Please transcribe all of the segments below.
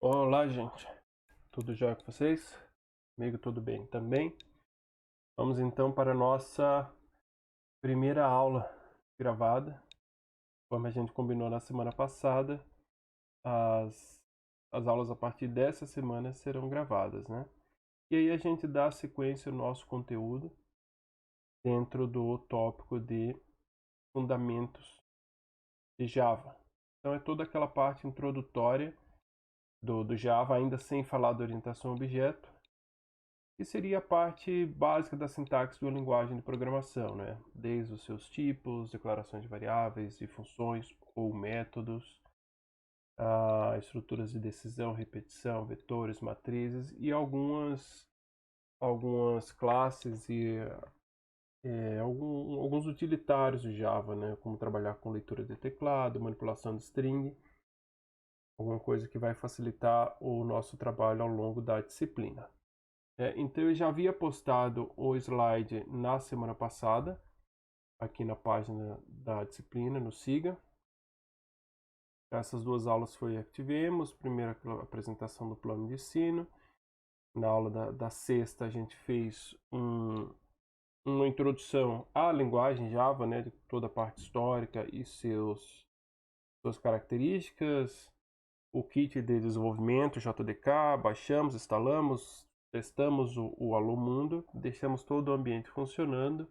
Olá, gente. Tudo jóia com vocês? Comigo tudo bem também. Vamos então para a nossa primeira aula gravada. Como a gente combinou na semana passada, as aulas a partir dessa semana serão gravadas, né? E aí a gente dá sequência ao nosso conteúdo dentro do tópico de fundamentos de Java. Então é toda aquela parte introdutória do Java, ainda sem falar da orientação a objeto, que seria a parte básica da sintaxe de uma linguagem de programação, né? Desde os seus tipos, declarações de variáveis e funções ou métodos, estruturas de decisão, repetição, vetores, matrizes e algumas classes e alguns utilitários de Java, né? Como trabalhar com leitura de teclado, manipulação de string, alguma coisa que vai facilitar o nosso trabalho ao longo da disciplina. Então eu já havia postado o slide na semana passada, aqui na página da disciplina, no Siga. Essas duas aulas foi a que tivemos. Primeiro a apresentação do plano de ensino. Na aula da sexta a gente fez uma introdução à linguagem Java, né, de toda a parte histórica e suas características. O kit de desenvolvimento JDK, baixamos, instalamos, testamos o Alô Mundo, deixamos todo o ambiente funcionando.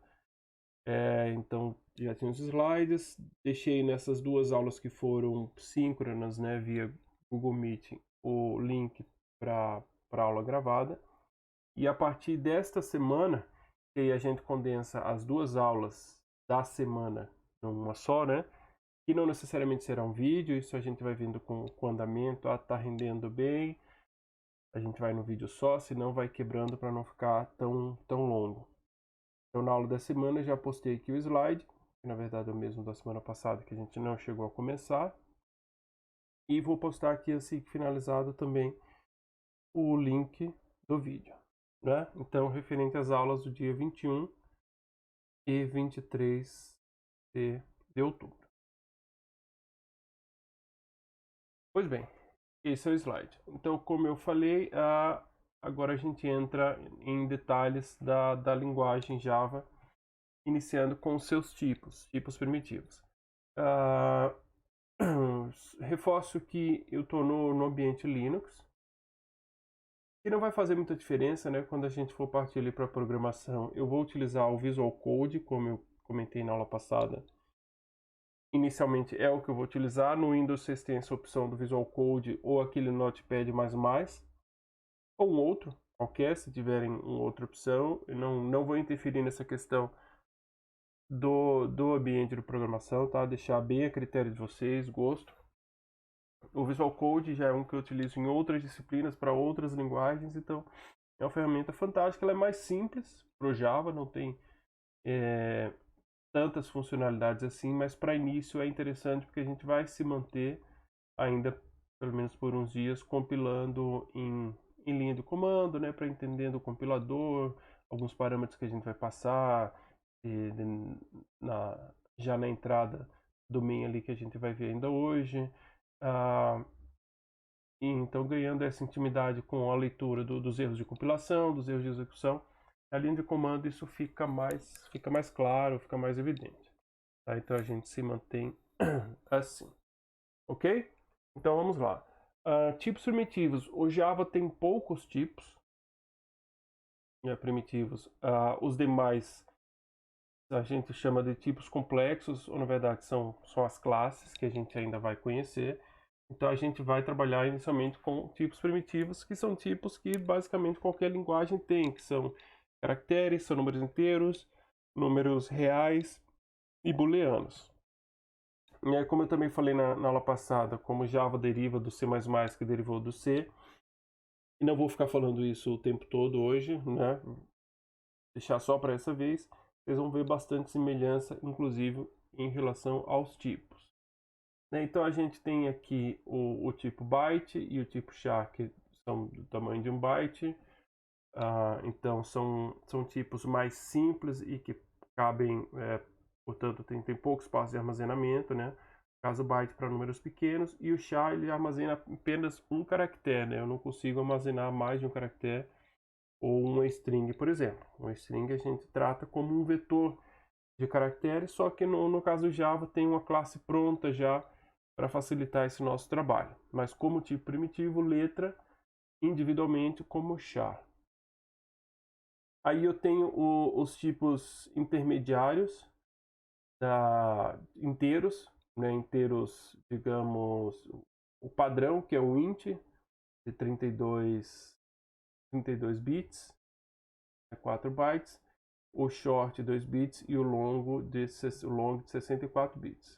Então já tinha os slides, deixei nessas duas aulas que foram síncronas, né, via Google Meet, o link para a aula gravada. E a partir desta semana, que aí a gente condensa as duas aulas da semana numa só, né? Que não necessariamente será um vídeo, isso a gente vai vendo com o andamento, tá rendendo bem, a gente vai no vídeo só, senão vai quebrando para não ficar tão longo. Então na aula da semana eu já postei aqui o slide, que na verdade é o mesmo da semana passada, que a gente não chegou a começar. E vou postar aqui assim finalizado também o link do vídeo, né? Então referente às aulas do dia 21 e 23 de outubro. Pois bem, esse é o slide. Então, como eu falei, agora a gente entra em detalhes da linguagem Java, iniciando com os seus tipos primitivos. Reforço que eu estou no ambiente Linux, e não vai fazer muita diferença, né? Quando a gente for partir ali para a programação, eu vou utilizar o Visual Code, como eu comentei na aula passada. Inicialmente é o que eu vou utilizar. No Windows vocês têm essa opção do Visual Code ou aquele Notepad++, ou um outro qualquer, se tiverem uma outra opção. Eu não vou interferir nessa questão do ambiente de programação, tá? Deixar bem a critério de vocês, gosto. O Visual Code já é um que eu utilizo em outras disciplinas, para outras linguagens, então é uma ferramenta fantástica. Ela é mais simples para o Java, não tem tantas funcionalidades assim, mas para início é interessante porque a gente vai se manter ainda, pelo menos por uns dias, compilando em linha de comando, né, para entendendo o compilador, alguns parâmetros que a gente vai passar já na entrada do main ali que a gente vai ver ainda hoje. E então ganhando essa intimidade com a leitura dos erros de compilação, dos erros de execução, a linha de comando isso fica mais claro, fica mais evidente. Tá? Então a gente se mantém assim, ok? Então vamos lá. Tipos primitivos. O Java tem poucos tipos primitivos. Os demais a gente chama de tipos complexos, ou na verdade são as classes que a gente ainda vai conhecer. Então a gente vai trabalhar inicialmente com tipos primitivos, que são tipos que basicamente qualquer linguagem tem, que são caracteres, são números inteiros, números reais e booleanos. E aí, como eu também falei na aula passada, como Java deriva do C++, que derivou do C, e não vou ficar falando isso o tempo todo hoje, né? Deixar só para essa vez, vocês vão ver bastante semelhança, inclusive em relação aos tipos. Então a gente tem aqui o tipo byte e o tipo char, que são do tamanho de um byte. Então são tipos mais simples e que cabem, portanto tem pouco espaço de armazenamento, né? caso byte para números pequenos, e o SHA ele armazena apenas um caractere, né? Eu não consigo armazenar mais de um caractere ou uma string, por exemplo. Uma string a gente trata como um vetor de caracteres, só que no caso do Java tem uma classe pronta já para facilitar esse nosso trabalho. Mas como tipo primitivo, letra individualmente como char. Aí eu tenho os tipos intermediários inteiros, né? Inteiros, digamos, o padrão que é o int de 32 bits, 4 bytes, o short 2 bits e o long de 64 bits.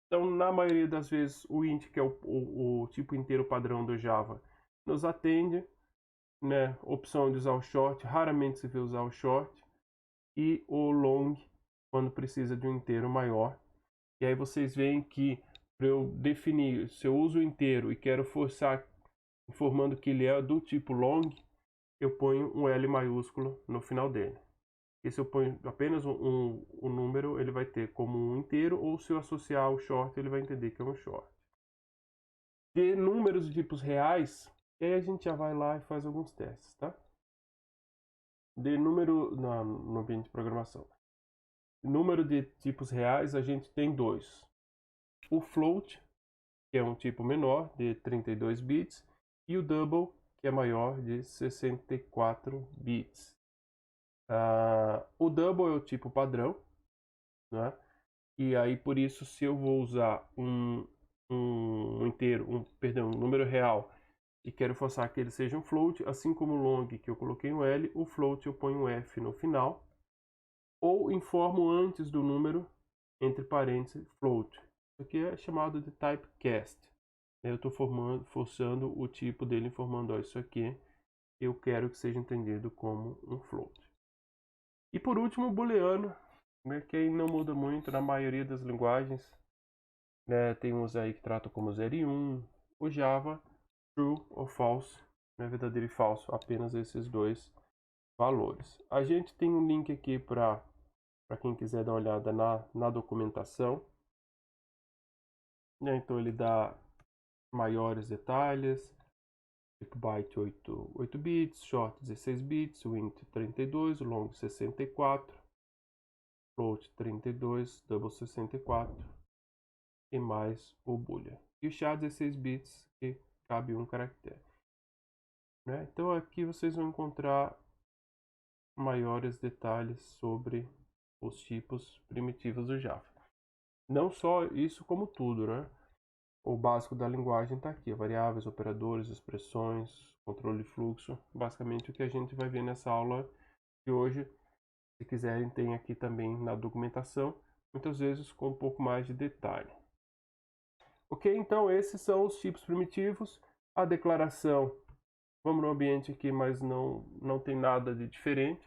Então, na maioria das vezes, o int, que é o tipo inteiro padrão do Java, nos atende, né? Opção de usar o short, raramente se vê usar o short, e o long, quando precisa de um inteiro maior. E aí vocês veem que, para eu definir, se eu uso o inteiro e quero forçar, informando que ele é do tipo long, eu ponho um L maiúsculo no final dele. E se eu ponho apenas um número, ele vai ter como um inteiro, ou se eu associar o short, ele vai entender que é um short. De números de tipos reais, e aí a gente já vai lá e faz alguns testes, tá? De número no ambiente de programação. Número de tipos reais, a gente tem dois. O float, que é um tipo menor, de 32 bits, e o double, que é maior, de 64 bits. O double é o tipo padrão, né? E aí, por isso, se eu vou usar um número real e quero forçar que ele seja um float, assim como o long que eu coloquei um L, o float eu ponho um F no final, ou informo antes do número, entre parênteses, float. Isso aqui é chamado de typecast. Eu estou forçando o tipo dele, informando, ó, isso aqui eu quero que seja entendido como um float. E por último, o booleano, né, que aí não muda muito na maioria das linguagens, né? Tem uns aí que tratam como 0 e 1, o Java, true ou false, né, verdadeiro e falso, apenas esses dois valores. A gente tem um link aqui para quem quiser dar uma olhada na documentação, né? Então ele dá maiores detalhes, tipo byte 8 bits, short 16 bits, o int 32, o long 64, float 32, double 64 e mais o boolean. E o char 16 bits, que cabe um caractere. Né? Então aqui vocês vão encontrar maiores detalhes sobre os tipos primitivos do Java. Não só isso, como tudo, né? O básico da linguagem está aqui: variáveis, operadores, expressões, controle de fluxo. Basicamente o que a gente vai ver nessa aula de hoje. Se quiserem, tem aqui também na documentação, muitas vezes com um pouco mais de detalhe. Ok, então esses são os tipos primitivos. A declaração, vamos no ambiente aqui, mas não tem nada de diferente.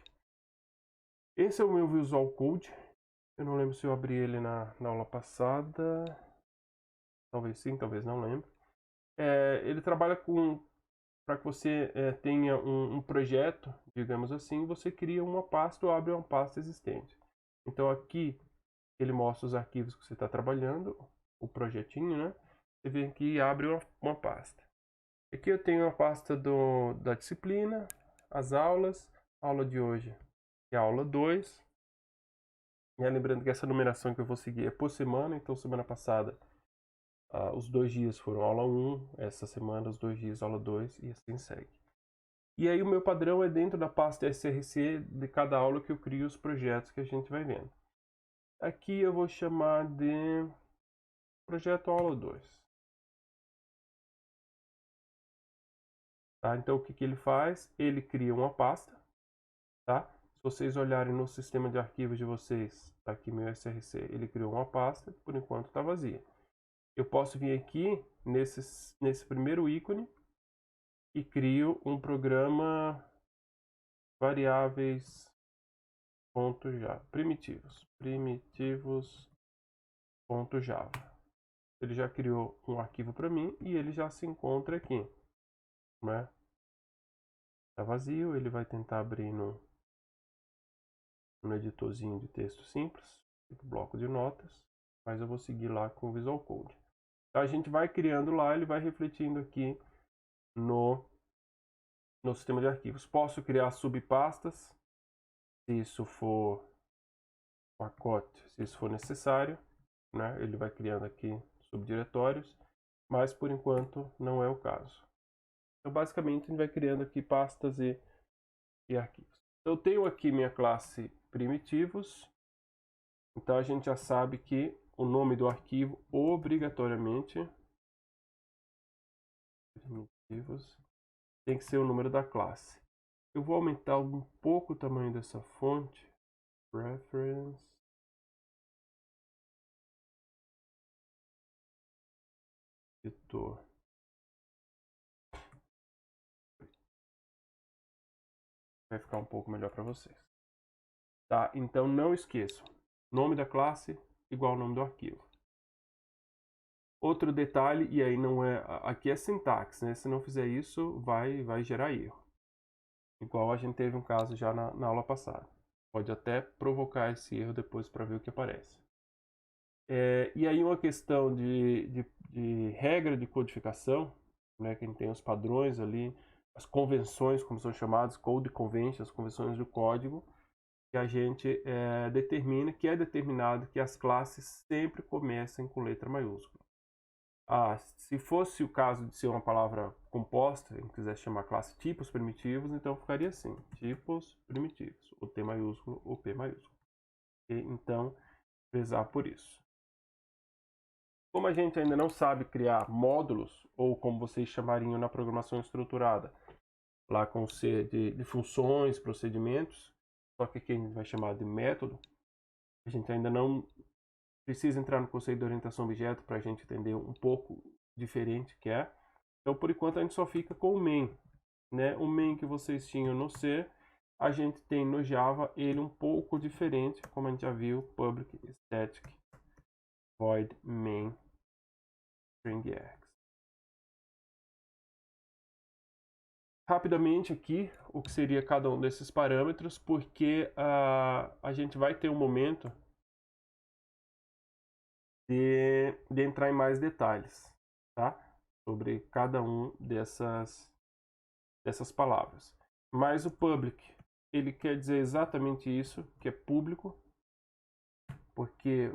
Esse é o meu Visual Code. Eu não lembro se eu abri ele na aula passada. Talvez sim, talvez não lembro. Ele trabalha para que você tenha um projeto, digamos assim, você cria uma pasta ou abre uma pasta existente. Então aqui ele mostra os arquivos que você está trabalhando, o projetinho, né? Você vem aqui e abre uma pasta. Aqui eu tenho a pasta da disciplina, as aulas, aula de hoje é a aula 2. E lembrando que essa numeração que eu vou seguir é por semana, então semana passada os 2 dias foram aula 1, essa semana os 2 dias aula 2 e assim segue. E aí o meu padrão é dentro da pasta SRC de cada aula que eu crio os projetos que a gente vai vendo. Aqui eu vou chamar de projeto aula 2. Tá? Então o que ele faz? Ele cria uma pasta. Tá? Se vocês olharem no sistema de arquivos de vocês, tá aqui meu SRC, ele criou uma pasta, por enquanto está vazia. Eu posso vir aqui nesse primeiro ícone e crio um programa variáveis.java, primitivos.java. Ele já criou um arquivo para mim e ele já se encontra aqui, né? Tá vazio, ele vai tentar abrir no editorzinho de texto simples, bloco de notas. mas eu vou seguir lá com o Visual Code. Então a gente vai criando lá, ele vai refletindo aqui no sistema de arquivos. Posso criar subpastas, se isso for pacote, se isso for necessário, né? Ele vai criando aqui subdiretórios, mas por enquanto não é o caso. Então basicamente a gente vai criando aqui pastas e arquivos. Eu tenho aqui minha classe primitivos, então a gente já sabe que o nome do arquivo obrigatoriamente primitivos tem que ser o número da classe. Eu vou aumentar um pouco o tamanho dessa fonte. Reference. Editor. Vai ficar um pouco melhor para vocês. Tá? Então não esqueçam. Nome da classe igual ao nome do arquivo. Outro detalhe, e aí não é... Aqui é sintaxe, né? Se não fizer isso, vai gerar erro. Igual a gente teve um caso já na aula passada. Pode até provocar esse erro depois para ver o que aparece. E aí uma questão de regra de codificação, né, que a gente tem os padrões ali, as convenções, como são chamadas, code conventions, convenções do código, que a gente determina, que é determinado que as classes sempre comecem com letra maiúscula. Se fosse o caso de ser uma palavra composta, se quiser chamar classe tipos primitivos, então ficaria assim, tipos primitivos, o T maiúsculo ou P maiúsculo. E, então, prezar por isso. Como a gente ainda não sabe criar módulos, ou como vocês chamariam na programação estruturada, lá com C de funções, procedimentos, só que aqui a gente vai chamar de método, a gente ainda não precisa entrar no conceito de orientação a objeto para a gente entender um pouco diferente que é. Então, por enquanto, a gente só fica com o main. Né? O main que vocês tinham no C, a gente tem no Java ele um pouco diferente, como a gente já viu, public static void main string x. Rapidamente aqui, o que seria cada um desses parâmetros, porque a gente vai ter um momento de entrar em mais detalhes, tá? Sobre cada um dessas palavras. Mas o public, ele quer dizer exatamente isso, que é público, porque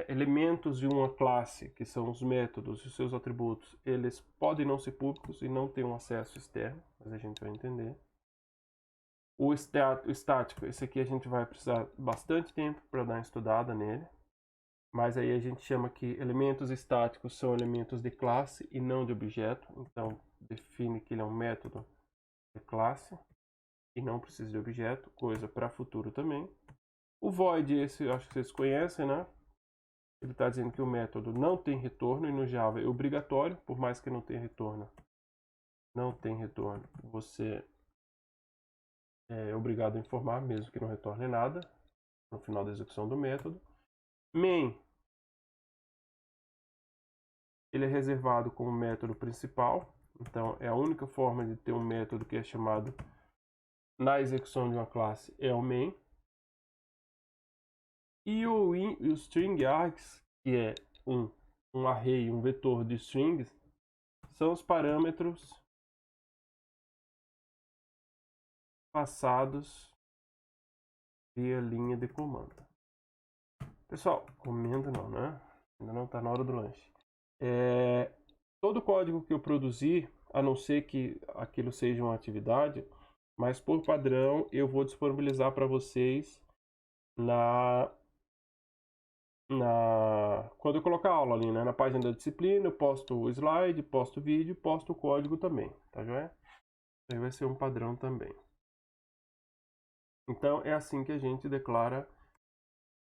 elementos de uma classe, que são os métodos e os seus atributos, eles podem não ser públicos e não ter um acesso externo, mas a gente vai entender. O estático, esse aqui a gente vai precisar bastante tempo para dar uma estudada nele, mas aí a gente chama que elementos estáticos são elementos de classe e não de objeto, então define que ele é um método de classe e não precisa de objeto, coisa para futuro também. O void, esse eu acho que vocês conhecem, né? Ele está dizendo que o método não tem retorno e no Java é obrigatório, por mais que não tenha retorno. Não tem retorno, você é obrigado a informar, mesmo que não retorne nada, no final da execução do método. Main, ele é reservado como método principal, então é a única forma de ter um método que é chamado na execução de uma classe é o main. E o string args, que é um array, um vetor de strings, são os parâmetros passados via linha de comando. Pessoal, comendo não, né? Ainda não está na hora do lanche. Todo código que eu produzir, a não ser que aquilo seja uma atividade, mas por padrão eu vou disponibilizar para vocês quando eu colocar a aula ali, né? Na página da disciplina, eu posto o slide, posto o vídeo, posto o código também, tá joia? Aí vai ser um padrão também. Então é assim que a gente declara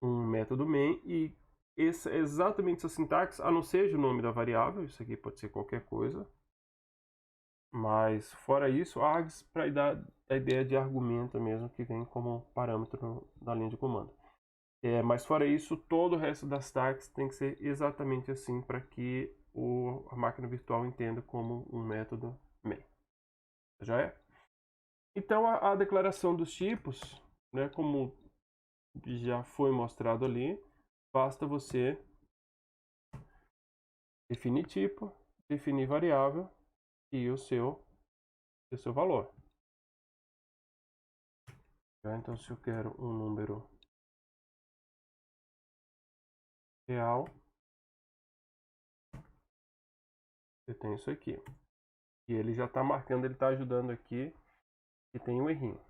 um método main e exatamente essa sintaxe, a não ser o nome da variável, isso aqui pode ser qualquer coisa, mas fora isso, args para dar a ideia de argumento mesmo que vem como parâmetro da linha de comando. Mas fora isso, todo o resto das tags tem que ser exatamente assim para que a máquina virtual entenda como um método main. Já é? Então a declaração dos tipos, né, como já foi mostrado ali, basta você definir tipo, definir variável e o seu valor. Então, se eu quero um número real, eu tenho isso aqui. E ele já está marcando, ele está ajudando aqui que tem um errinho.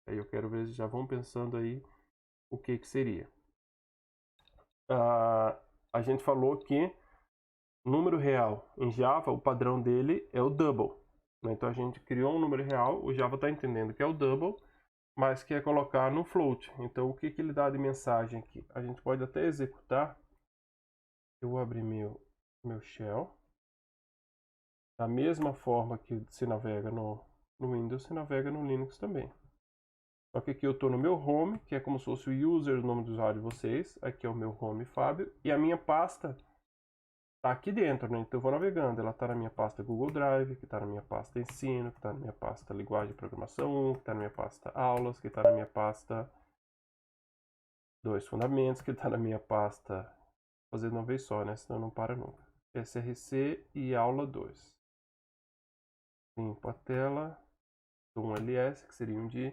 Aí eu quero ver, já vão pensando aí o que seria. A gente falou que número real em Java, o padrão dele é o double. Então a gente criou um número real, o Java está entendendo que é o double, mas quer colocar no float. Então o que ele dá de mensagem aqui? A gente pode até executar. Eu vou abrir meu shell. Da mesma forma que se navega no Windows, se navega no Linux também. Só que aqui eu estou no meu home, que é como se fosse o user, o nome do usuário de vocês. Aqui é o meu home Fábio. E a minha pasta está aqui dentro, né? Então eu vou navegando. Ela está na minha pasta Google Drive, que está na minha pasta Ensino, que está na minha pasta Linguagem de Programação 1, que está na minha pasta Aulas, que está na minha pasta 2 Fundamentos, que está na minha pasta... Fazer de uma vez só, né? Senão não para nunca. SRC e Aula 2. Limpo a tela. Um ls, que seria um de...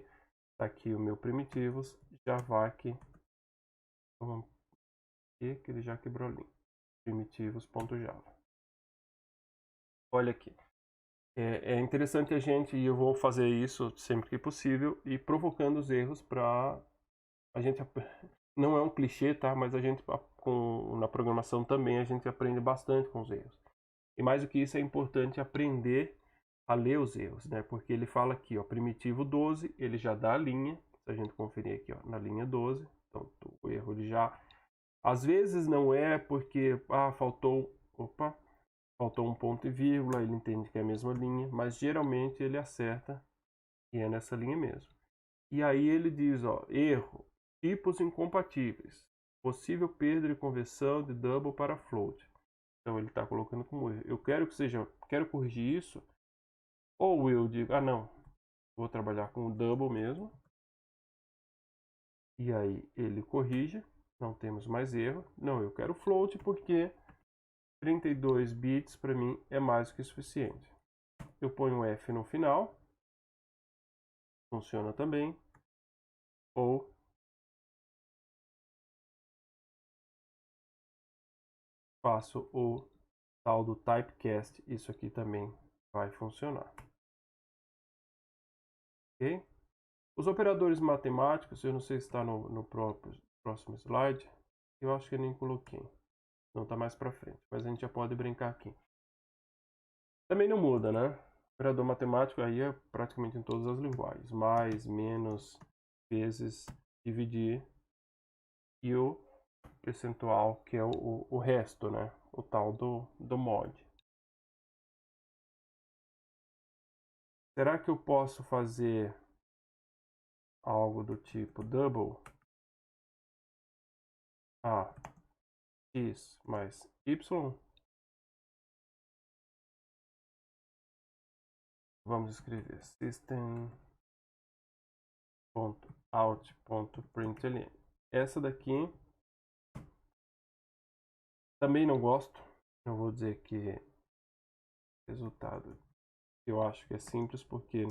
Tá aqui o meu primitivos. Javac. Vamos ver que ele já quebrou ali. Primitivos.java. Olha aqui. É interessante a gente, e eu vou fazer isso sempre que possível, e provocando os erros para a gente... Não é um clichê, tá? Mas a gente, na programação também, a gente aprende bastante com os erros. E mais do que isso, é importante aprender a ler os erros, né? Porque ele fala aqui, ó, primitivo 12, ele já dá a linha. Se a gente conferir aqui, ó, na linha 12, então o erro ele já... Às vezes não é porque, faltou um ponto e vírgula, ele entende que é a mesma linha, mas geralmente ele acerta e é nessa linha mesmo. E aí ele diz, ó, erro, tipos incompatíveis, possível perda de conversão de double para float. Então ele está colocando como erro. Eu quero que seja, quero corrigir isso, ou eu digo, não, vou trabalhar com o double mesmo. E aí ele corrige, não temos mais erro. Não, eu quero float porque 32 bits para mim é mais do que suficiente. Eu ponho um F no final, funciona também. Ou faço o tal do typecast, isso aqui também vai funcionar. Ok? Os operadores matemáticos, eu não sei se está no próximo slide, eu acho que eu nem coloquei. Não está mais para frente, mas a gente já pode brincar aqui. Também não muda, né? Operador matemático aí é praticamente em todas as linguagens. Mais, menos, vezes, dividir. E o percentual, que é o resto, né? O tal do mod. Será que eu posso fazer algo do tipo double? X mais Y. Vamos escrever system.out.println. Essa daqui também não gosto. Eu vou dizer que resultado eu acho que é simples porque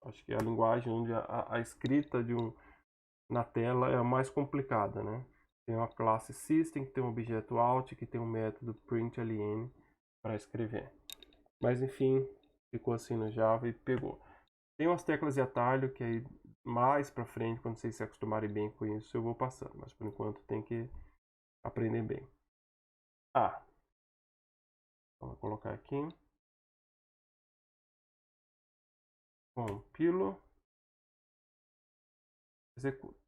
acho que é a linguagem onde a escrita na tela é a mais complicada, né? Tem uma classe system que tem um objeto out que tem um método println para escrever. Mas enfim, ficou assim no Java e pegou. Tem umas teclas de atalho que aí mais para frente, quando vocês se acostumarem bem com isso, eu vou passando. Mas por enquanto tem que aprender bem. Vamos colocar aqui. Compilo. Executo.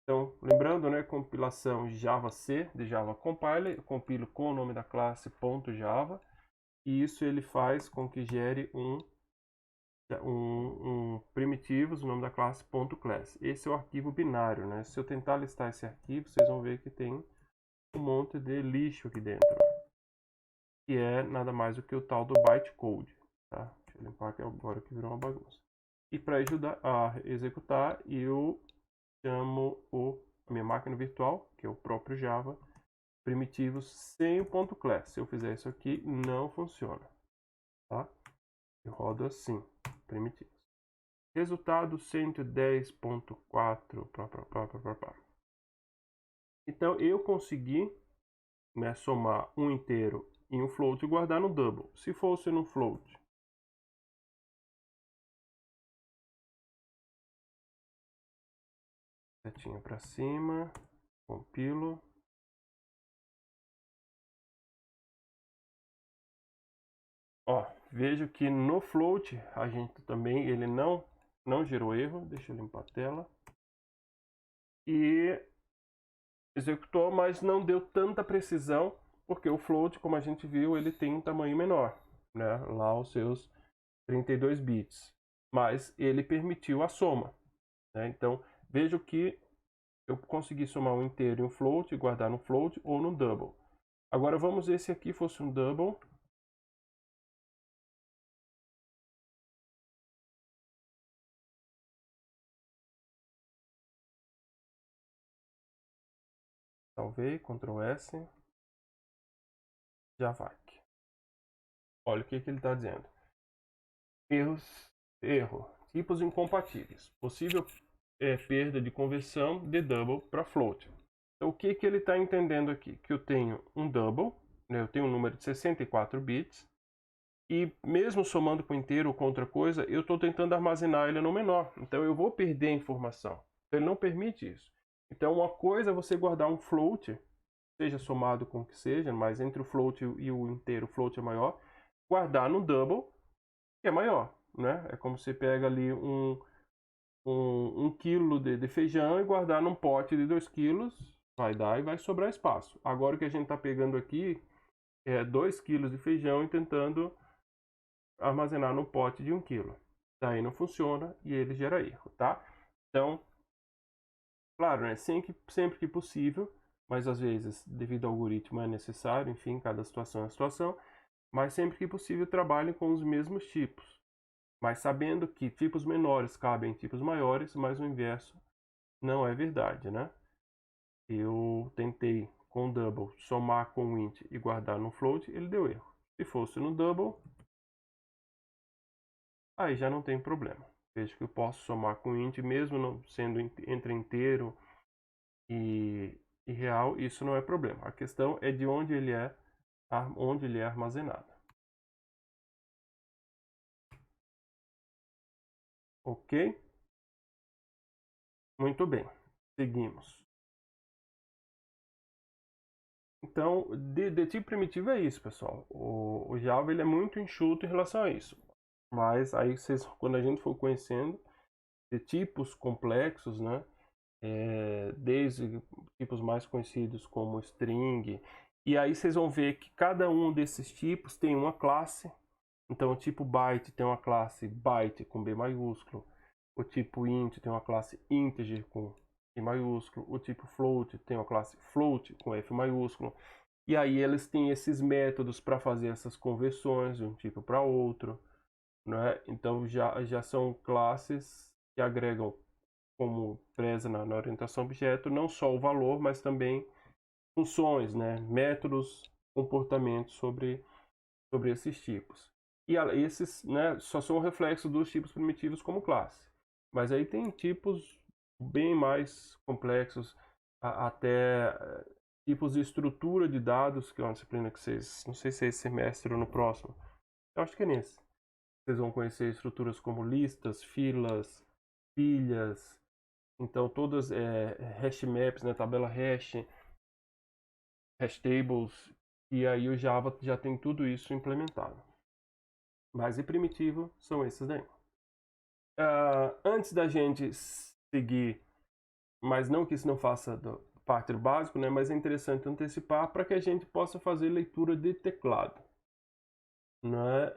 Então, lembrando, né, compilação Java-C, de Java Compiler, eu compilo com o nome da classe .java, e isso ele faz com que gere um primitivos, o nome da classe .class. Esse é o arquivo binário, né? Se eu tentar listar esse arquivo, vocês vão ver que tem um monte de lixo aqui dentro, que é nada mais do que o tal do bytecode, tá? Deixa eu limpar aqui agora que virou uma bagunça. E para ajudar a executar, eu chamo a minha máquina virtual, que é o próprio Java, primitivos sem o ponto class. Se eu fizer isso aqui, não funciona, tá? Eu rodo assim, primitivos. Resultado 110.4. Então eu consegui, né, somar um inteiro em um float e guardar no double. Se fosse no float, setinha para cima, compilo. Ó, vejo que no float a gente também ele não gerou erro. Deixa eu limpar a tela. E executou, mas não deu tanta precisão, porque o float, como a gente viu, ele tem um tamanho menor, né? Lá os seus 32 bits. Mas ele permitiu a soma, né? Então, vejo que eu consegui somar um inteiro em um float, guardar no float ou no double. Agora vamos ver se aqui fosse um double. Salvei, Ctrl S. Javac. Olha o que ele está dizendo. Erro. Tipos incompatíveis. Possível perda de conversão de double para float. Então, o que ele está entendendo aqui? Que eu tenho um double, né? Eu tenho um número de 64 bits, e mesmo somando com inteiro ou com outra coisa, eu estou tentando armazenar ele no menor. Então, eu vou perder a informação. Ele não permite isso. Então, uma coisa é você guardar um float, seja somado com o que seja, mas entre o float e o inteiro, o float é maior, guardar no double, que é maior, né? É como você pega ali um quilo de feijão e guardar num pote de 2 quilos, vai dar e vai sobrar espaço. Agora o que a gente está pegando aqui é 2 quilos de feijão e tentando armazenar no pote de 1 quilo. Daí não funciona e ele gera erro, tá? Então, claro, né? Sempre que possível, mas às vezes, devido ao algoritmo, é necessário, enfim, cada situação é situação, mas sempre que possível trabalhem com os mesmos tipos. Mas sabendo que tipos menores cabem em tipos maiores, mas o inverso não é verdade, né? Eu tentei com double somar com int e guardar no float, ele deu erro. Se fosse no double, aí já não tem problema. Veja que eu posso somar com int mesmo não sendo entre inteiro e real, isso não é problema. A questão é de onde ele é armazenado. Ok? Muito bem. Seguimos. Então, de tipo primitivo é isso, pessoal. O Java ele é muito enxuto em relação a isso. Mas aí vocês, quando a gente for conhecendo de tipos complexos, né? Desde tipos mais conhecidos como string, e aí vocês vão ver que cada um desses tipos tem uma classe. Então, o tipo byte tem uma classe byte com B maiúsculo, o tipo int tem uma classe integer com I maiúsculo, o tipo float tem uma classe float com F maiúsculo, e aí eles têm esses métodos para fazer essas conversões de um tipo para outro, né? Então já são classes que agregam, como preza na orientação objeto, não só o valor, mas também funções, né? Métodos, comportamentos sobre esses tipos. E esses, né, só são um reflexo dos tipos primitivos como classe. Mas aí tem tipos bem mais complexos, até tipos de estrutura de dados, que é uma disciplina que vocês, não sei se é esse semestre ou no próximo, eu acho que é nesse. Vocês vão conhecer estruturas como listas, filas, pilhas, então todas hash maps, né, tabela hash tables, e aí o Java já tem tudo isso implementado. Mas e primitivo são esses daí. Antes da gente seguir, mas não que isso não faça parte do básico, né, mas é interessante antecipar para que a gente possa fazer leitura de teclado. Né?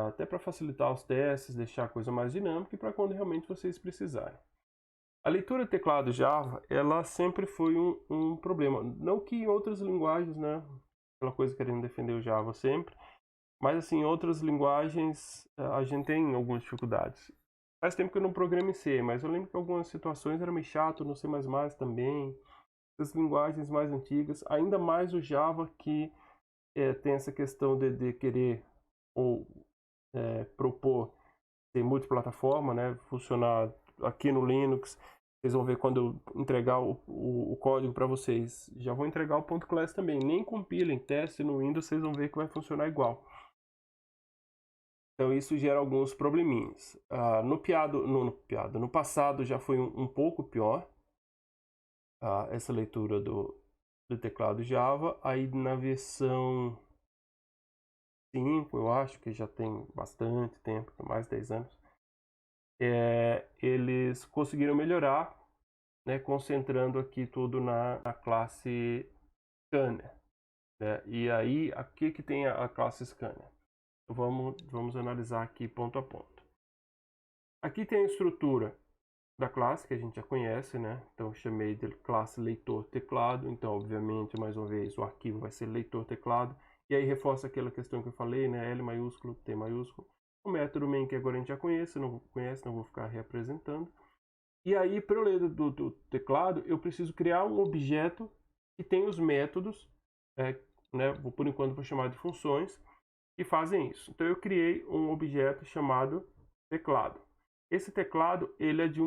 Até para facilitar os testes, deixar a coisa mais dinâmica e para quando realmente vocês precisarem. A leitura de teclado Java, ela sempre foi um problema. Não que em outras linguagens, né? Aquela coisa querendo defender o Java sempre. Mas assim, em outras linguagens a gente tem algumas dificuldades. Faz tempo que eu não programo em C, mas eu lembro que em algumas situações era meio chato, no C++ também. As linguagens mais antigas, ainda mais o Java, que tem essa questão de querer ou propor ser multiplataforma, né? Funcionar aqui no Linux. Vocês vão ver quando eu entregar o código para vocês. Já vou entregar o .class também. Nem compilem, testem no Windows, vocês vão ver que vai funcionar igual. Então isso gera alguns probleminhas. No passado já foi um pouco pior essa leitura do teclado Java. Aí na versão 5, eu acho que já tem bastante tempo, mais de 10 anos, eles conseguiram melhorar, né, concentrando aqui tudo na classe Scanner. Né? E aí, aqui que tem a classe Scanner. Vamos analisar aqui ponto a ponto. Aqui tem a estrutura da classe, que a gente já conhece, né? Então, eu chamei de classe leitor teclado. Então, obviamente, mais uma vez, o arquivo vai ser leitor teclado. E aí, reforça aquela questão que eu falei, né? L maiúsculo, T maiúsculo. O método main, que agora a gente já conhece, não vou ficar reapresentando. E aí, para eu ler do teclado, eu preciso criar um objeto que tem os métodos, né? Por enquanto, vou chamar de funções, que fazem isso. Então, eu criei um objeto chamado teclado. Esse teclado, ele é de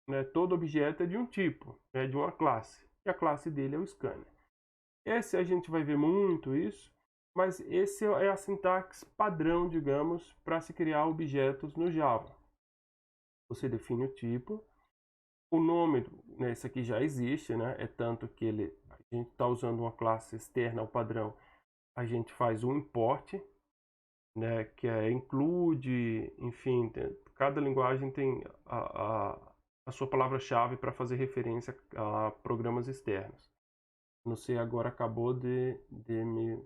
né, todo objeto é de um tipo, é de uma classe. E a classe dele é o scanner. Esse a gente vai ver muito isso, mas esse é a sintaxe padrão, digamos, para se criar objetos no Java. Você define o tipo, o nome, né, esse aqui já existe, né? É tanto que a gente está usando uma classe externa ao padrão, a gente faz um import, né, que include, enfim, cada linguagem tem a sua palavra-chave para fazer referência a programas externos. Não sei, agora acabou de me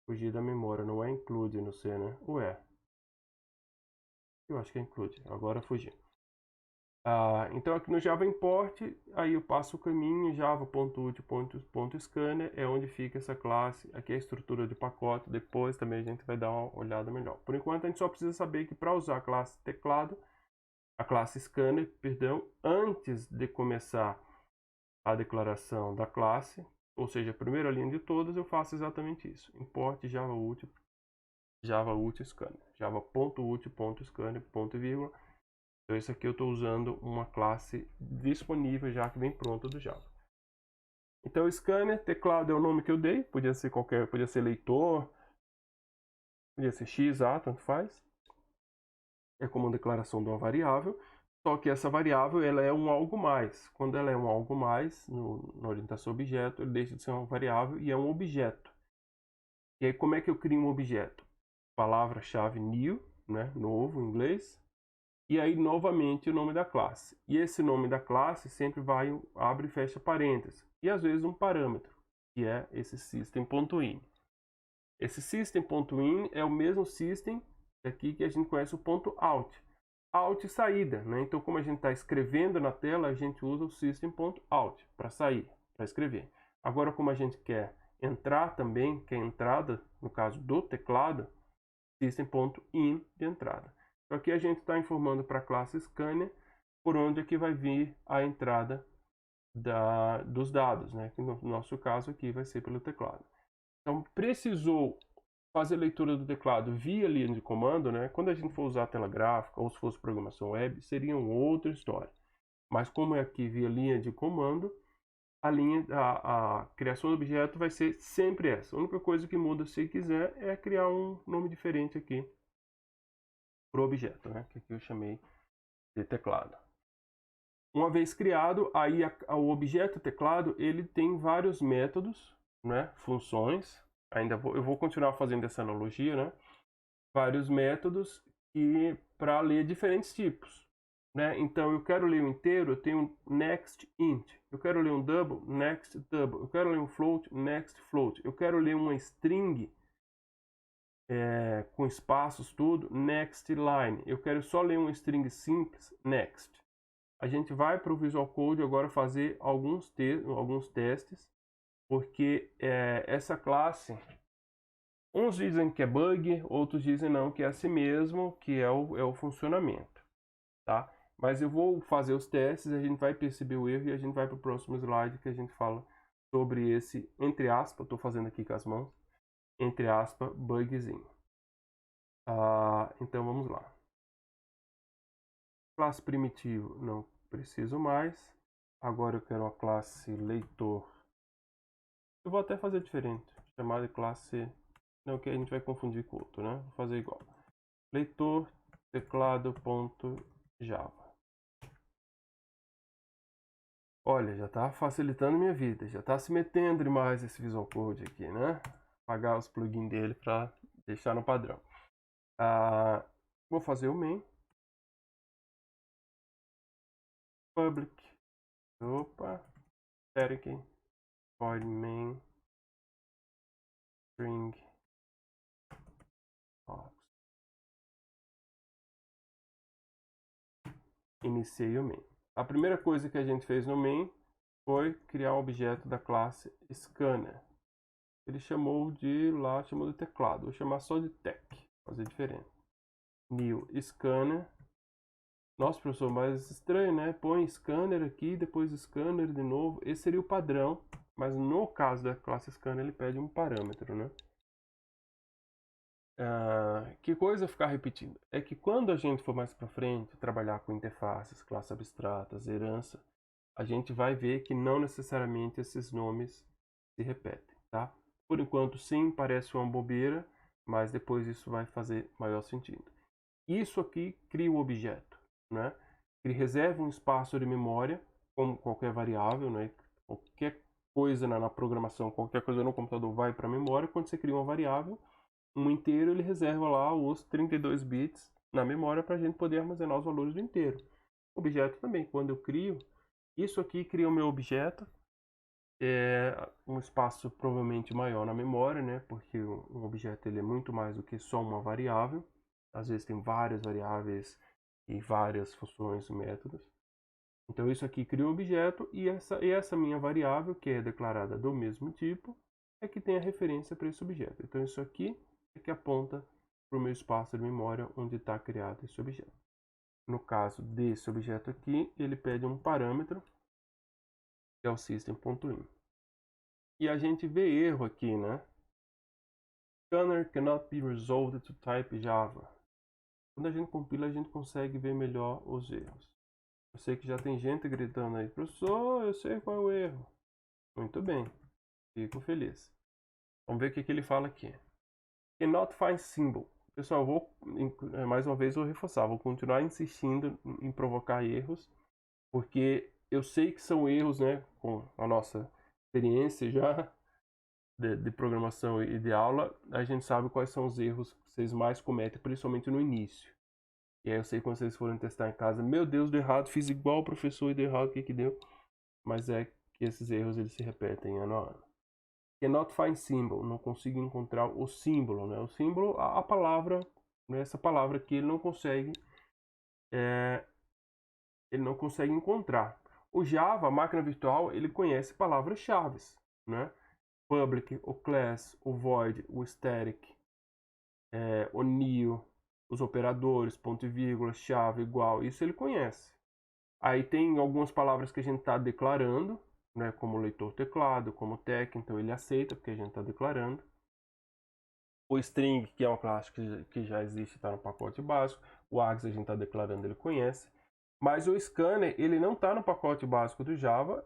fugir da memória, não é include no C, né? Ou é? Eu acho que é include, agora fugi. Então aqui no Java import, aí eu passo o caminho, java.ut.scanner é onde fica essa classe, aqui é a estrutura de pacote, depois também a gente vai dar uma olhada melhor. Por enquanto a gente só precisa saber que para usar a classe teclado, a classe scanner, perdão, antes de começar a declaração da classe, ou seja, a primeira linha de todas, eu faço exatamente isso, import java.ut scanner, java.ut.scanner, ponto e vírgula. Então, isso aqui eu estou usando uma classe disponível já que vem pronta do Java. Então, scanner, teclado é o nome que eu dei, podia ser qualquer, podia ser leitor, podia ser x, tanto faz. É como uma declaração de uma variável, só que essa variável ela é um algo mais. Quando ela é um algo mais, na orientação objeto, ele deixa de ser uma variável e é um objeto. E aí, como é que eu crio um objeto? Palavra-chave new, né, novo em inglês. E aí, novamente, o nome da classe. E esse nome da classe sempre vai, abre e fecha parênteses. E às vezes um parâmetro, que é esse system.in. Esse system.in é o mesmo system aqui que a gente conhece o .out. Out saída, né? Então, como a gente está escrevendo na tela, a gente usa o system.out para sair, para escrever. Agora, como a gente quer entrar também, que é entrada, no caso do teclado, system.in de entrada. Então aqui a gente está informando para a classe scanner por onde é que vai vir a entrada dos dados, né? Que no nosso caso aqui vai ser pelo teclado. Então precisou fazer leitura do teclado via linha de comando, né? Quando a gente for usar a tela gráfica ou se fosse programação web, seria uma outra história. Mas como é aqui via linha de comando, a criação do objeto vai ser sempre essa. A única coisa que muda, se quiser, é criar um nome diferente aqui para o objeto, né? Que aqui eu chamei de teclado. Uma vez criado, aí o objeto teclado ele tem vários métodos, né? Funções. Eu vou continuar fazendo essa analogia, né? Vários métodos e para ler diferentes tipos. Né? Então eu quero ler um inteiro, eu tenho um next int. Eu quero ler um double, next double. Eu quero ler um float, next float. Eu quero ler uma string com espaços, tudo, next line. Eu quero só ler uma string simples, next. A gente vai para o Visual Code agora fazer alguns testes, porque essa classe, uns dizem que é bug, outros dizem não, que é assim mesmo, que é o funcionamento. Tá? Mas eu vou fazer os testes, a gente vai perceber o erro e a gente vai para o próximo slide que a gente fala sobre esse, entre aspas, estou fazendo aqui com as mãos, entre aspas, bugzinho. Então vamos lá. Classe primitivo, não preciso mais. Agora eu quero uma classe leitor. Eu vou até fazer diferente, chamar de classe, não que a gente vai confundir com outro, né? Vou fazer igual. Leitor teclado.java. Olha, já está facilitando minha vida, já está se metendo demais esse Visual Code aqui, né? Apagar os plugins dele para deixar no padrão. Vou fazer o main. Public. Opa. Static. Void main. String. Iniciei o main. A primeira coisa que a gente fez no main foi criar um objeto da classe scanner. Ele chamou de teclado. Vou chamar só de tech, fazer diferente. New scanner. Nossa, professor, mas estranho, né? Põe scanner aqui, depois scanner de novo. Esse seria o padrão, mas no caso da classe scanner ele pede um parâmetro, né? Que coisa ficar repetindo? É que quando a gente for mais para frente trabalhar com interfaces, classes abstratas, herança, a gente vai ver que não necessariamente esses nomes se repetem, tá? Por enquanto, sim, parece uma bobeira, mas depois isso vai fazer maior sentido. Isso aqui cria o objeto, né? Ele reserva um espaço de memória, como qualquer variável, né? Qualquer coisa na programação, qualquer coisa no computador vai para a memória. Quando você cria uma variável, um inteiro, ele reserva lá os 32 bits na memória para a gente poder armazenar os valores do inteiro. Objeto também, quando eu crio, isso aqui cria o meu objeto, um espaço provavelmente maior na memória, né? Porque um objeto ele é muito mais do que só uma variável. Às vezes tem várias variáveis e várias funções e métodos. Então isso aqui cria um objeto e essa minha variável, que é declarada do mesmo tipo, é que tem a referência para esse objeto. Então isso aqui é que aponta para o meu espaço de memória onde está criado esse objeto. No caso desse objeto aqui, ele pede um parâmetro, que é o system.in. E a gente vê erro aqui, né? Scanner cannot be resolved to type Java. Quando a gente compila, a gente consegue ver melhor os erros. Eu sei que já tem gente gritando aí, professor, eu sei qual é o erro. Muito bem, fico feliz. Vamos ver o que ele fala aqui. Cannot find symbol. Pessoal, eu vou, mais uma vez, vou reforçar, vou continuar insistindo em provocar erros, porque eu sei que são erros, né, com a nossa experiência já de programação e de aula, a gente sabe quais são os erros que vocês mais cometem, principalmente no início. E aí eu sei que quando vocês forem testar em casa, meu Deus, deu errado, fiz igual o professor e deu errado, o que que deu? Mas é que esses erros eles se repetem ano a ano. Cannot find symbol, não consigo encontrar o símbolo, né? O símbolo, a palavra, né? Essa palavra que ele não consegue encontrar. O Java, a máquina virtual, ele conhece palavras-chave, né? Public, o class, o void, o static, o new, os operadores, ponto e vírgula, chave, igual, isso ele conhece. Aí tem algumas palavras que a gente está declarando, né, como leitor teclado, como tech, então ele aceita porque a gente está declarando. O string, que é uma classe que já existe, está no pacote básico. O args a gente está declarando, ele conhece. Mas o scanner, ele não está no pacote básico do Java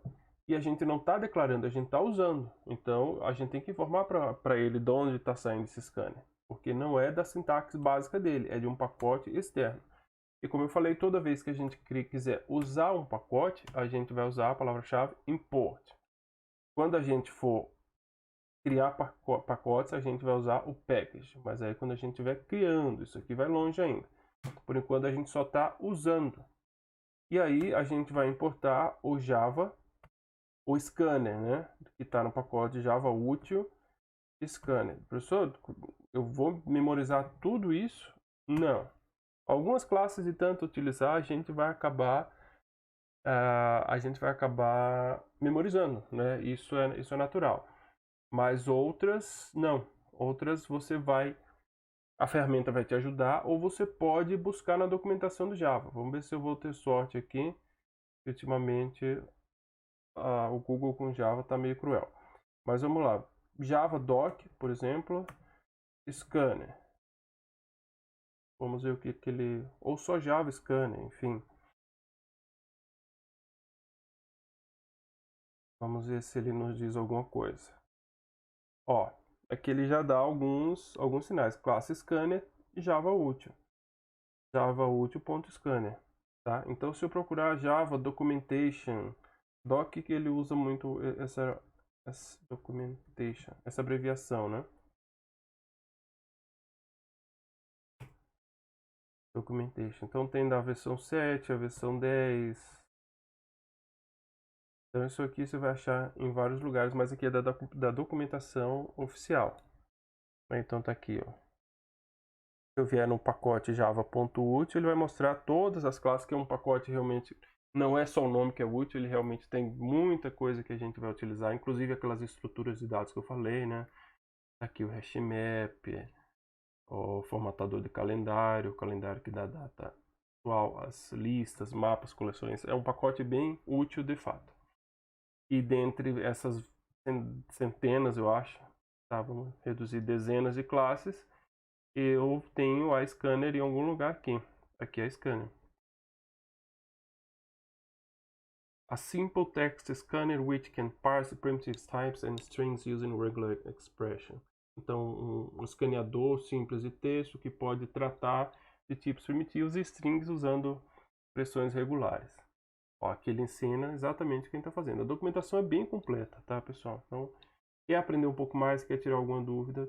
e a gente não está declarando, a gente está usando. Então a gente tem que informar para ele de onde está saindo esse scanner, porque não é da sintaxe básica dele, é de um pacote externo. E como eu falei, toda vez que a gente quiser usar um pacote, a gente vai usar a palavra-chave import. Quando a gente for criar pacotes, a gente vai usar o package. Mas aí quando a gente estiver criando, isso aqui vai longe ainda. Por enquanto a gente só está usando. E aí a gente vai importar o Java, o scanner, né? Que está no pacote Java útil scanner. Professor, eu vou memorizar tudo isso? Não. Algumas classes de tanto utilizar, a gente vai acabar memorizando, né? Isso é natural. Mas outras não. Outras você vai a ferramenta vai te ajudar, ou você pode buscar na documentação do Java. Vamos ver se eu vou ter sorte aqui. Ultimamente o Google com Java está meio cruel. Mas vamos lá. Java Doc, por exemplo, Scanner. Vamos ver o que ele... Ou só Java Scanner, enfim. Vamos ver se ele nos diz alguma coisa. Ó, aqui ele já dá alguns sinais. Classe Scanner e Java útil. Java útil.scanner. Tá? Então se eu procurar Java Documentation, Doc, que ele usa muito essa documentation, essa abreviação, né? Documentation. Então tem da versão 7, a versão 10. Então isso aqui você vai achar em vários lugares, mas aqui é da documentação oficial. Então tá aqui, ó. Se eu vier no pacote java.util, ele vai mostrar todas as classes, que é um pacote realmente... Não é só o nome que é útil, ele realmente tem muita coisa que a gente vai utilizar, inclusive aquelas estruturas de dados que eu falei, né? Aqui o hashmap, o formatador de calendário, o calendário que dá data atual, as listas, mapas, coleções. É um pacote bem útil de fato. E dentre essas centenas, eu acho, tá? Vamos reduzir dezenas de classes, eu tenho a Scanner em algum lugar aqui. Aqui é a Scanner. A simple text scanner which can parse primitive types and strings using regular expression. Então, um escaneador simples de texto que pode tratar de tipos primitivos e strings usando expressões regulares. Ó, aqui ele ensina exatamente o que a gente está fazendo. A documentação é bem completa, tá, pessoal? Então, quer aprender um pouco mais, quer tirar alguma dúvida,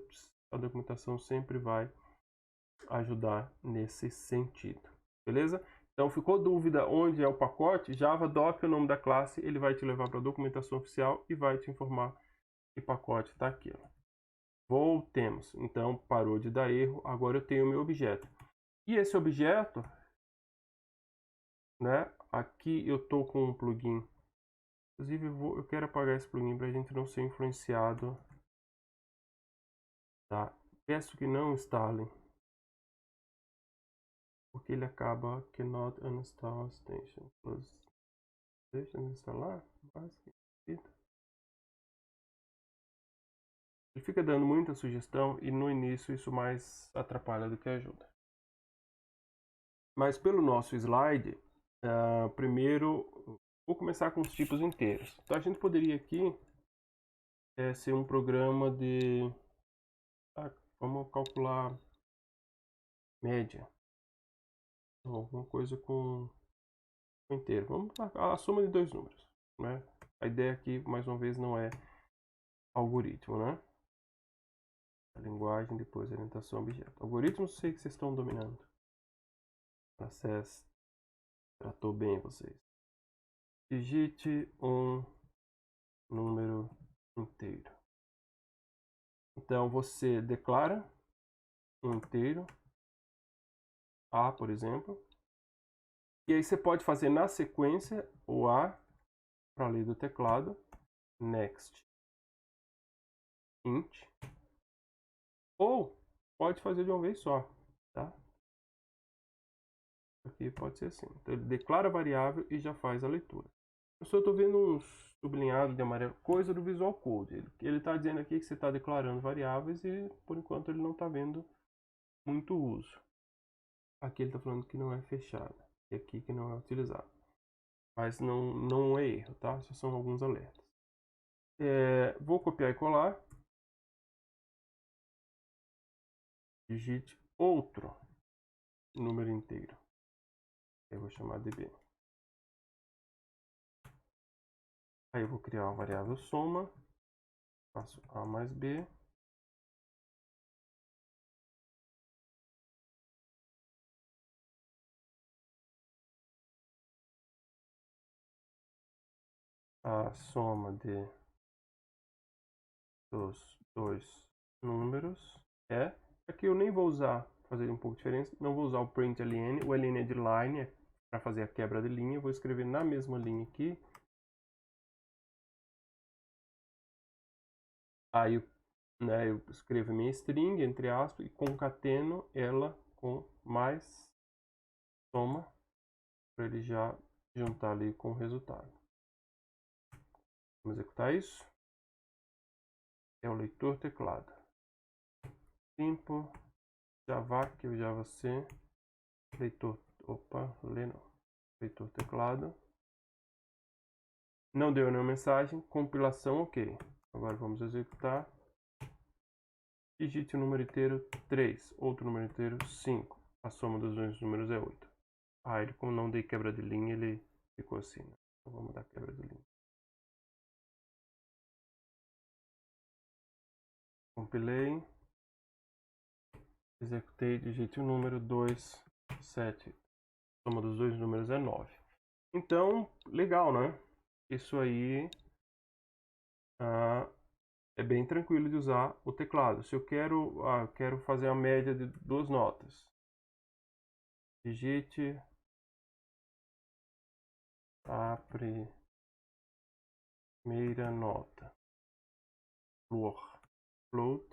a documentação sempre vai ajudar nesse sentido. Beleza? Então, ficou dúvida onde é o pacote? Java Doc é o nome da classe, ele vai te levar para a documentação oficial e vai te informar que pacote está aqui. Ó. Voltemos. Então, parou de dar erro, agora eu tenho o meu objeto. E esse objeto, né? Aqui eu estou com um plugin. Inclusive, eu quero apagar esse plugin para a gente não ser influenciado. Tá? Peço que não instalem, porque ele acaba cannot uninstall extension. Deixa eu instalar. Ele fica dando muita sugestão e no início isso mais atrapalha do que ajuda. Mas pelo nosso slide, primeiro vou começar com os tipos inteiros. Então a gente poderia aqui ser um programa de... vamos calcular média. Alguma coisa com inteiro. Vamos a soma de dois números. Né? A ideia aqui, mais uma vez, não é algoritmo, né? A linguagem, depois a orientação objeto. Algoritmos, sei que vocês estão dominando. Acesso. Tratou bem vocês. Digite um número inteiro. Então você declara um inteiro, A, por exemplo. E aí você pode fazer na sequência o A para ler do teclado. Next. Int. Ou pode fazer de uma vez só, tá? Aqui pode ser assim. Então ele declara a variável e já faz a leitura. Eu só estou vendo um sublinhado de amarelo, coisa do Visual Code. Ele está dizendo aqui que você está declarando variáveis e por enquanto ele não está vendo muito uso. Aqui ele está falando que não é fechado. E aqui que não é utilizado. Mas não é erro, tá? Só são alguns alertas. Vou copiar e colar. Digite outro número inteiro. Eu vou chamar de b. Aí eu vou criar uma variável soma. Faço a mais b. A soma dos dois números é... Aqui eu nem vou usar, fazer um pouco de diferença, não vou usar o print ln. O ln é de line, para fazer a quebra de linha. Eu vou escrever na mesma linha aqui. Aí né? Eu escrevo minha string, entre aspas, e concateno ela com mais soma, para ele já juntar ali com o resultado. Vamos executar isso. É o leitor teclado. Simple, Java, que é o Java C, leitor, leitor teclado. Não deu nenhuma mensagem, compilação ok. Agora vamos executar. Digite o número inteiro 3, outro número inteiro 5. A soma dos dois números é 8. Ah, ele, como não dei quebra de linha, ele ficou assim, né? Então vamos dar quebra de linha. Compilei. Executei, digite o número 2, 7. A soma dos dois números é 9. Então, legal, né? Isso aí é bem tranquilo de usar o teclado. Se eu quero fazer a média de duas notas. Digite a primeira nota. Float,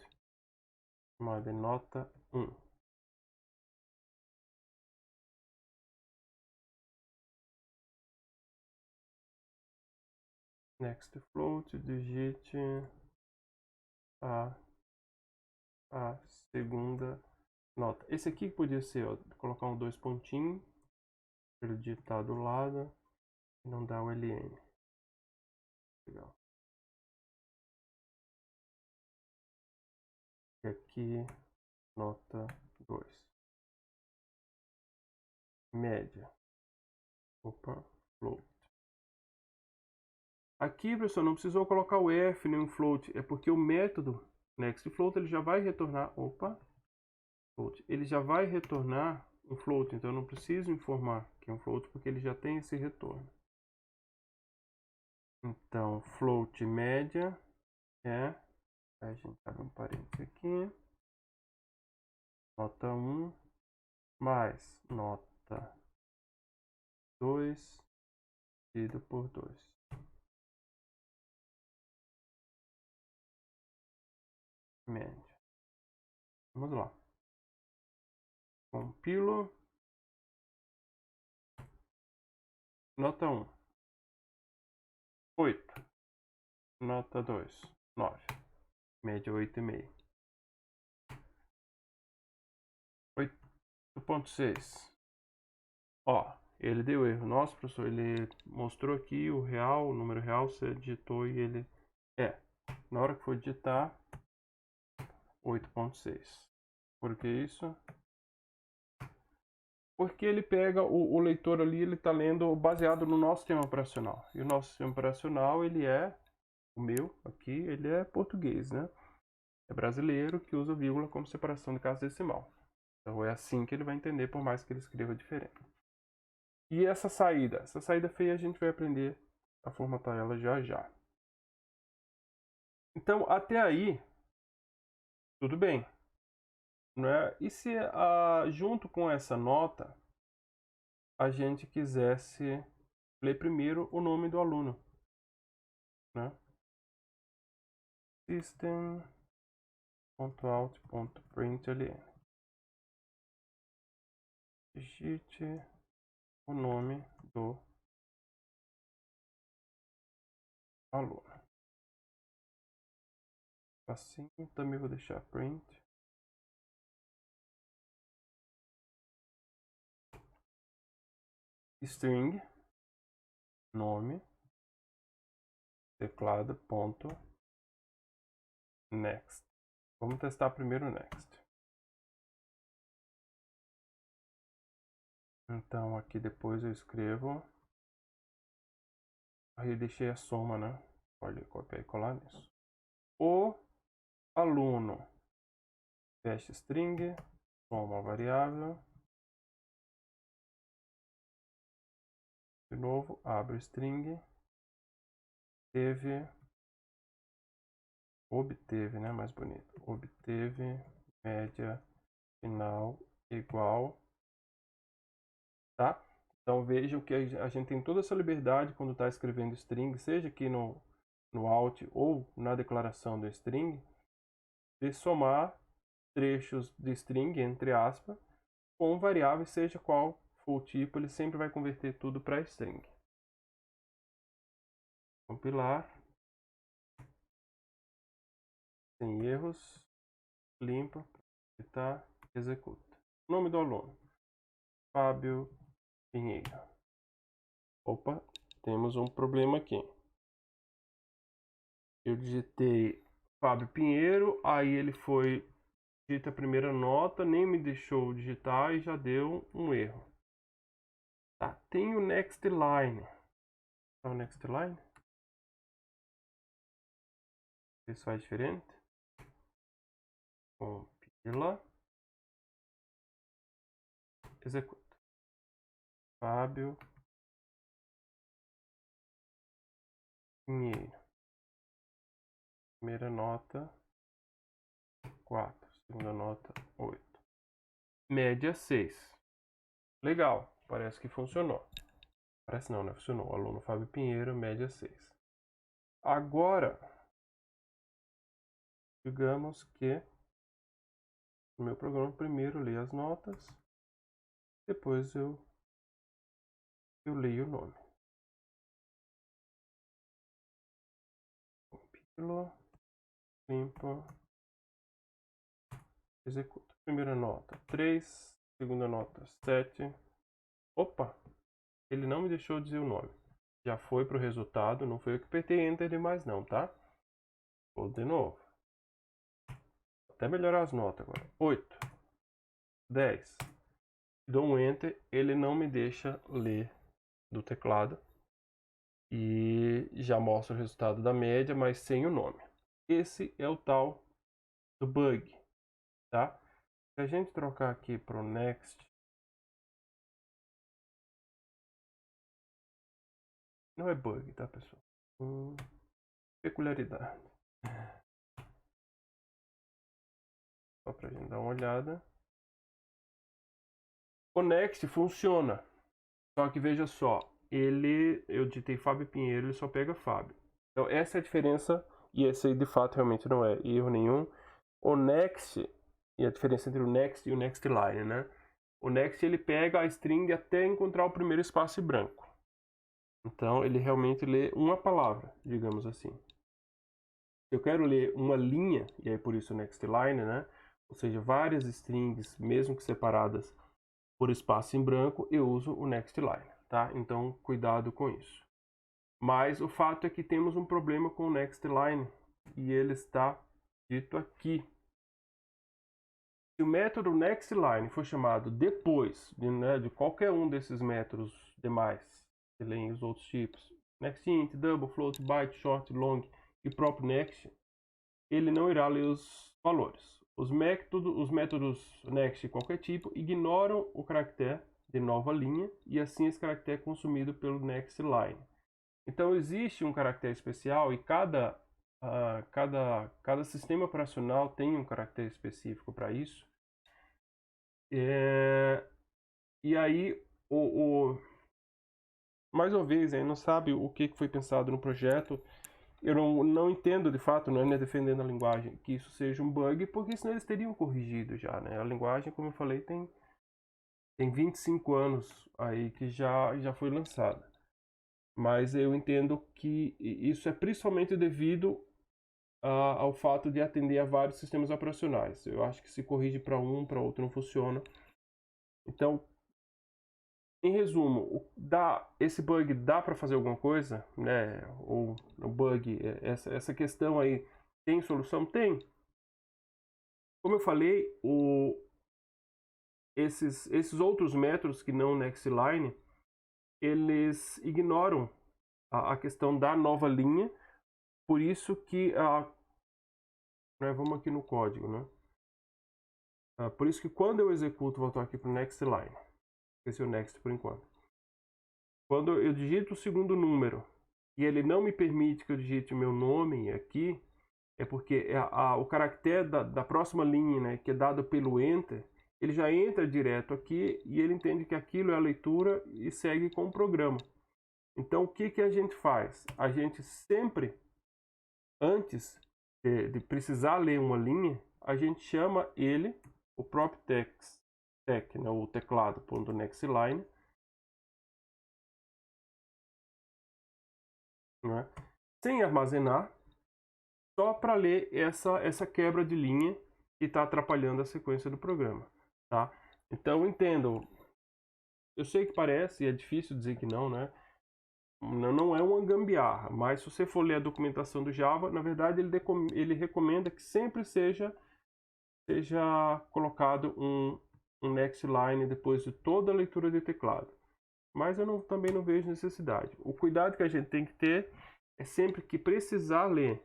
chamada nota 1. Next float, digite a segunda nota. Esse aqui podia ser, ó, colocar um 2 pontinhos, para ele digitar do lado e não dar o LN. Legal. E aqui, nota 2. Média. Opa, float. Aqui, pessoal, não precisou colocar o F nem o float, é porque o método nextFloat ele já vai retornar, float, ele já vai retornar um float, então eu não preciso informar que é um float porque ele já tem esse retorno. Então, float média é, a gente abre um parênteses aqui, nota 1 mais nota 2 dividido por 2. Média. Vamos lá. Compilo. Nota 1. 8. Nota 2. 9. Média 8,5. 8,6. Ó, ele deu erro. Nossa, professor, ele mostrou aqui o real, o número real, você digitou e ele... Na hora que for digitar, 8,6. Por que isso? Porque ele pega o leitor ali, ele está lendo baseado no nosso sistema operacional. E o nosso sistema operacional, ele é, o meu aqui, ele é português, né? É brasileiro que usa vírgula como separação de casa decimal. Então é assim que ele vai entender, por mais que ele escreva diferente. E essa saída feia a gente vai aprender a formatar ela já já. Então até aí, tudo bem. Né? E se junto com essa nota, a gente quisesse ler primeiro o nome do aluno, né? System.out.println. Digite o nome do aluno. Assim, também vou deixar print. String, nome, teclado, ponto, next. Vamos testar primeiro o next. Então aqui depois eu escrevo. Aí deixei a soma, né? Olha, copiar e colar nisso. O aluno, fecha string, soma variável. De novo, abre o string. Obteve, né? Mais bonito. Obteve média final igual. Tá? Então vejam que a gente tem toda essa liberdade quando está escrevendo string, seja aqui no out ou na declaração do string, de somar trechos de string, entre aspas, com variáveis, seja qual for o tipo, ele sempre vai converter tudo para string. Compilar. Sem erros. Limpa. Tá, executa. Nome do aluno. Fábio Pinheiro. Opa, temos um problema aqui. Eu digitei Fábio Pinheiro, aí ele foi, digita a primeira nota, nem me deixou digitar e já deu um erro. Tá, tem o next line. Tá o next line? Isso faz diferente. Compila. Executa. Fábio Pinheiro. Primeira nota 4. Segunda nota 8. Média 6. Legal. Parece que funcionou. Parece não, né? Funcionou. Aluno Fábio Pinheiro, média 6. Agora, digamos que o meu programa primeiro lê as notas, depois eu leio o nome. Compilo, limpa, executa. Primeira nota 3, segunda nota 7. Opa! Ele não me deixou dizer o nome. Já foi para o resultado, não foi eu que apertei Enter demais não, tá? Vou de novo. Até melhorar as notas agora. 8, 10. Dou um Enter, ele não me deixa ler do teclado. E já mostra o resultado da média, mas sem o nome. Esse é o tal do bug, tá? Se a gente trocar aqui para o next, não é bug, tá, pessoal? Peculiaridade. Só para a gente dar uma olhada. O next funciona, só que veja só, eu digitei Fábio Pinheiro, ele só pega Fábio. Então essa é a diferença, e esse aí de fato realmente não é erro nenhum. O next, e a diferença entre o next e o next line, né? O next ele pega a string até encontrar o primeiro espaço branco. Então ele realmente lê uma palavra, digamos assim. Eu quero ler uma linha, e aí por isso o next line, né? Ou seja, várias strings, mesmo que separadas por espaço em branco, eu uso o next line, tá? Então cuidado com isso. Mas o fato é que temos um problema com o next line, e ele está dito aqui. Se o método nextLine for chamado depois de qualquer um desses métodos demais, que leem os outros tipos, nextInt, double, float, byte, short, long e próprio next, ele não irá ler os valores. Os métodos next de qualquer tipo ignoram o caractere de nova linha e assim esse caractere é consumido pelo nextLine. Então existe um caractere especial e cada sistema operacional tem um caractere específico para isso. E aí, mais uma vez, não sabe o que foi pensado no projeto. Eu não entendo de fato, não é defendendo a linguagem, que isso seja um bug, porque senão eles teriam corrigido já, né? A linguagem, como eu falei, tem 25 anos aí que já foi lançada. Mas eu entendo que isso é principalmente devido ao fato de atender a vários sistemas operacionais. Eu acho que se corrige para um, para outro não funciona. Então, em resumo, esse bug dá para fazer alguma coisa, né? Ou o bug, essa questão aí, tem solução? Tem. Como eu falei, esses outros métodos que não nextLine, eles ignoram a questão da nova linha, por isso que né, vamos aqui no código, né? Por isso que quando eu executo, voltar aqui para o nextLine, esqueci o next por enquanto. Quando eu digito o segundo número e ele não me permite que eu digite o meu nome aqui, é porque o caractere da próxima linha, né, que é dado pelo Enter, ele já entra direto aqui e ele entende que aquilo é a leitura e segue com o programa. Então o que a gente faz? A gente sempre, antes de precisar ler uma linha, a gente chama ele, o próprio text, né, o teclado.nextLine, né, sem armazenar, só para ler essa quebra de linha que está atrapalhando a sequência do programa, tá? Então entendam, eu sei que parece, e é difícil dizer que não, né? Não é uma gambiarra, mas se você for ler a documentação do Java, na verdade ele recomenda que sempre seja colocado um next line depois de toda a leitura de teclado. Mas eu também não vejo necessidade. O cuidado que a gente tem que ter é sempre que precisar ler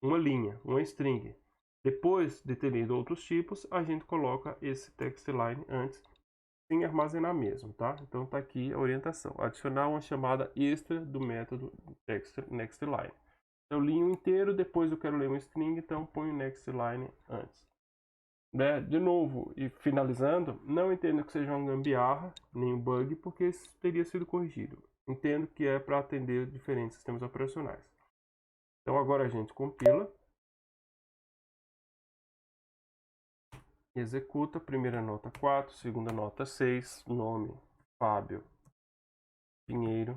uma linha, uma string, depois de ter lido outros tipos, a gente coloca esse text line antes, sem armazenar mesmo, tá? Então tá aqui a orientação. Adicionar uma chamada extra do método nextLine. Eu linho inteiro, depois eu quero ler uma string, então ponho nextLine antes. Né? De novo, e finalizando, não entendo que seja uma gambiarra, nem um bug, porque isso teria sido corrigido. Entendo que é para atender diferentes sistemas operacionais. Então agora a gente compila. Executa, primeira nota 4, segunda nota 6, nome Fábio Pinheiro.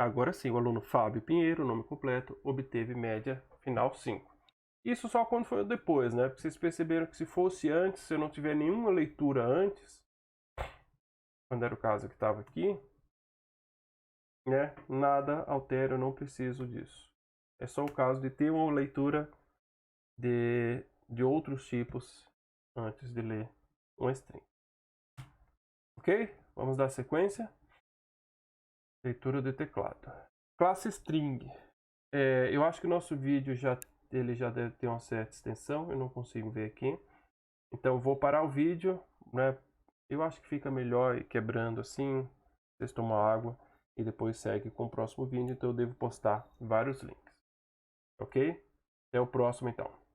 Agora sim, o aluno Fábio Pinheiro, nome completo, obteve média final 5. Isso só quando foi depois, né? Porque vocês perceberam que se fosse antes, se eu não tiver nenhuma leitura antes, quando era o caso que estava aqui, né? Nada altera, eu não preciso disso. É só o caso de ter uma leitura de outros tipos antes de ler uma string. Ok? Vamos dar sequência. Leitura de teclado. Classe string. Eu acho que o nosso vídeo ele já deve ter uma certa extensão. Eu não consigo ver aqui. Então vou parar o vídeo, né? Eu acho que fica melhor quebrando assim. Vocês tomam água e depois segue com o próximo vídeo. Então eu devo postar vários links. Ok? Até o próximo então.